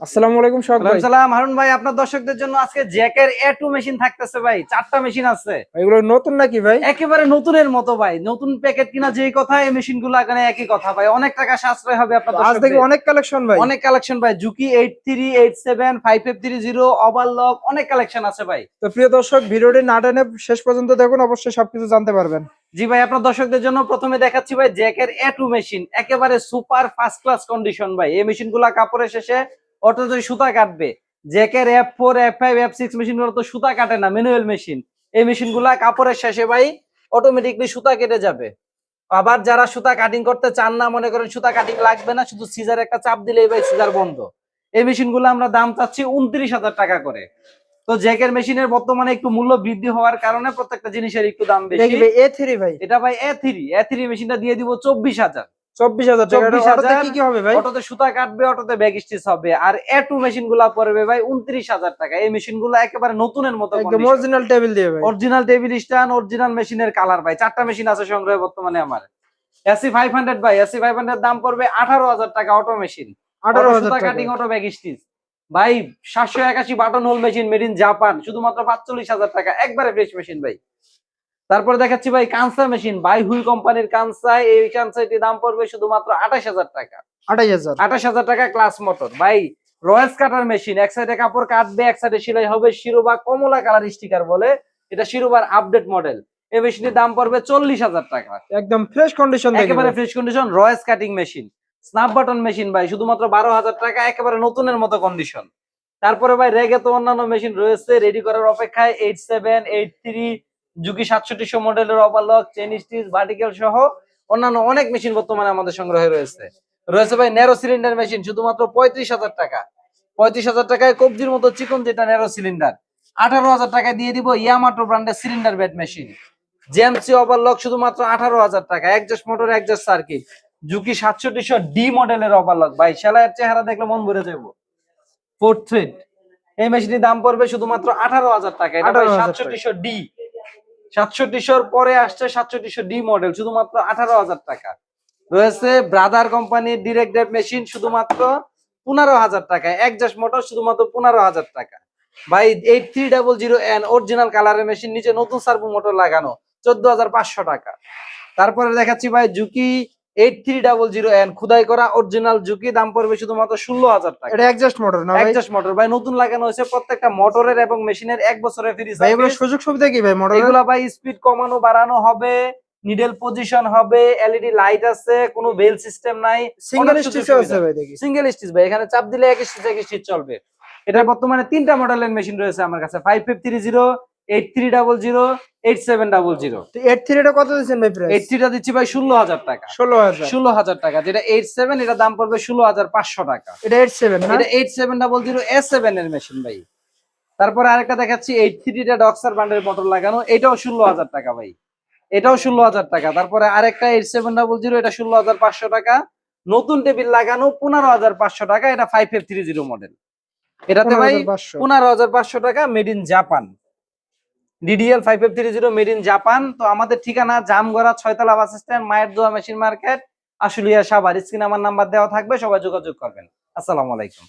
আসসালামু আলাইকুম সোহাগ ভাই। সালাম হারুন ভাই, আপনার দর্শকদের জন্য আজকে জ্যাকের A2 মেশিন থাকতেছে ভাই। 4টা মেশিন আছে, এগুলো নতুন নাকি ভাই? একেবারে নতুনের মতো ভাই। নতুন প্যাকেট কিনা যেই কথা, এই মেশিনগুলো এখানে একই কথা ভাই। অনেক টাকা সাশ্রয় হবে আপনার আজ দেখি দর্শকদের। অনেক কালেকশন ভাই। অনেক কালেকশন ভাই, জুকি 83, 87, 5530 ওভারলক, অনেক কালেকশন আছে ভাই। তো প্রিয় দর্শক, ভিডিওটি না টেনে শেষ পর্যন্ত দেখুন, অবশ্যই সবকিছু জানতে পারবেন। জি ভাই, আপনার দর্শকদের জন্য প্রথমে দেখাচ্ছি ভাই জ্যাকের A2 মেশিন, একেবারে সুপার ফার্স্ট ক্লাস কন্ডিশন ভাই। এই মেশিনগুলো কাপড়ের শেষে অটোমেটিক সুতা কাটবে। জ্যাকের F4, F5, F6 মেশিনগুলো তো সুতা কাটে না, ম্যানুয়াল মেশিন। এই মেশিনগুলা কাপড়ের শেষে ভাই অটোমেটিকলি সুতা কেটে যাবে। আবার যারা সুতা কাটিং করতে চান না, মনে করেন সুতা কাটিং লাগবে না, শুধু সিজার একটা চাপ দিলেই ভাই সিজার বন্ধ। এই মেশিনগুলো আমরা দাম চাচ্ছি 29,000 টাকা করে। তো জ্যাকের মেশিনের বর্তমানে একটু মূল্য বৃদ্ধি হওয়ার কারণে প্রত্যেকটা জিনিসের একটু দাম বেশি। A3 ভাই, এটা ভাই A3 মেশিনটা দিয়ে দিব 24,000। 24,000 টাকা। অটোতে কি কি হবে ভাই? অটোতে সুতা কাটবে, অটোতে ব্যাক স্টিচ হবে। আর A2 মেশিন গুলা পড়বে ভাই 29,000 টাকা। এই মেশিন গুলা একেবারে নতুনের মতো, একদম অরিজিনাল টেবিল দিয়ে ভাই। অরিজিনাল টেবিল স্ট্যান্ড, অরিজিনাল মেশিনের কালার ভাই। 4টা মেশিন আছে সংগ্রহে বর্তমানে আমার। এসি 500 ভাই, এসি 500 দাম পড়বে 18,000 টাকা। অটো মেশিন, অটো 18,000 সুতা টাকা। কাটিং, অটো ব্যাক স্টিচ ভাই। 781 button whole machine, made in Japan, শুধুমাত্র 45,000 টাকা। একবারে ফ্রেশ মেশিন ভাই। তারপরে দেখাচ্ছি ভাই কানসা মেশিন, বাই হুই কোম্পানির কানসা। এই কানসাটির দাম পড়বে শুধুমাত্র 28,000 টাকা। 28,000। 28,000 টাকা ক্লাস মোটর ভাই। রয়েস কাটার মেশিন, এক সাইডে কাপড় কাটবে, এক সাইডে সেলাই হবে। শিরোবা কমলা কালার স্টিকার বলে, এটা শিরোবার আপডেট মডেল। এই মেশিনের দাম পড়বে 40,000 টাকা। একদম ফ্রেশ কন্ডিশন, একেবারে ফ্রেশ কন্ডিশন রয়েস cutting machine. Snap button machine ভাই, শুধুমাত্র 12,000 টাকা, একেবারে নতুনের মতো কন্ডিশন। তারপরে ভাই রেগে তো অন্যান্য মেশিন রয়েছে রেডি করার অপেক্ষায়। 87, 83, জুকি 6700 মডেলের ওভারলক, চেন স্টিচ, ভার্টিক্যাল সহ অন্যান্য অনেক মেশিন বর্তমানে আমাদের সংগ্রহে রয়েছে। রয়েছে ভাই ন্যারো সিলিন্ডার মেশিন, শুধুমাত্র 35,000 টাকা। 35,000 টাকায় কবজির মতো চিকন যেটা ন্যারো সিলিন্ডার। 18,000 টাকায় দিয়ে দিব ইয়ামাটো ব্র্যান্ডের cylinder bed machine. JMC overlock, শুধুমাত্র 18,000 টাকা। Exhaust motor, exhaust circuit. Juki 6700 D মডেলের ওভারলক ভাই, সেলাইয়ের চেহারা দেখলে মন ভরে যাবো। ফোর্থ থ্রেড, এই মেশিনের দাম পড়বে শুধুমাত্র 18,000 টাকা। এটা ভাই 6700 ডি। 6700 পরে আসছে 6700 ডি মডেল, শুধুমাত্র 18,000 টাকা। রয়েছে ব্রাদার কোম্পানির ডিরেক্ট ড্রাইভ মেশিন, শুধুমাত্র 15,000 টাকায়। একজাস্ট মোটর, শুধুমাত্র 15,000 টাকা ভাই। 8300N অরিজিনাল কালারের মেশিন, নিচে নতুন সার্ভো মোটর লাগানো, 14,500 টাকা। তারপরে দেখাচ্ছি ভাই জুকি 8300N খুদাই করা অরিজিনাল জুকি, দাম পড়বে শুধুমাত্র 16,000 টাকা। এটা এক্সজস্ট মোটর না ভাই? এক্সজস্ট মোটর ভাই, নতুন লাগানো হয়েছে। প্রত্যেকটা মোটরের এবং মেশিনের 1 বছরের ফ্রি ভাই এগুলো সার্ভিস। সুযোগ সুবিধা কি ভাই মোটরের? এগুলা ভাই স্পিড কমানো বাড়ানো হবে, নিডেল পজিশন হবে, এলইডি লাইট আছে, কোনো বেল সিস্টেম নাই। সিঙ্গেল স্টিচ আছে ভাই দেখি। সিঙ্গেল স্টিচ ভাই, এখানে চাপ দিলে এক স্টিচ এক স্টিচ চলবে। এটা বর্তমানে 3টা মডেলের মেশিন রয়েছে আমার কাছে, 5530, 8300, 8700। তো 83 এটা কত দিচ্ছেন ভাই প্রাইস? 83 টা দিচ্ছি ভাই 16,000 টাকা। 16,000। 16,000 টাকা। যেটা 87, এটা দাম পড়বে 16,500 টাকা। এটা 87 না? এটা 8700 S7 এর মেশিন ভাই। তারপরে আরেকটা দেখাচ্ছি 83 টা ডক্সার ব্র্যান্ডের মোটর লাগানো, এটাও 16,000 টাকা ভাই। এটাও 16,000 টাকা। তারপরে আরেকটা 8700, এটা 16,500 টাকা। নতুন টেবিল লাগানো 15,500 টাকা। এটা 5530 মডেল। এটাতে ভাই 15,500। 15,500 টাকা, made in Japan. DDL 5530 made in Japan. তো আমাদের ঠিকানা জামগড়া 6তলা বাস স্ট্যান্ড, মায়ের দোয়া মেশিন মার্কেট, আশুলিয়া, সাভার। স্ক্রিনে আমার নাম্বার দেওয়া থাকবে, সবাই যোগাযোগ করবেন। আসসালামু আলাইকুম।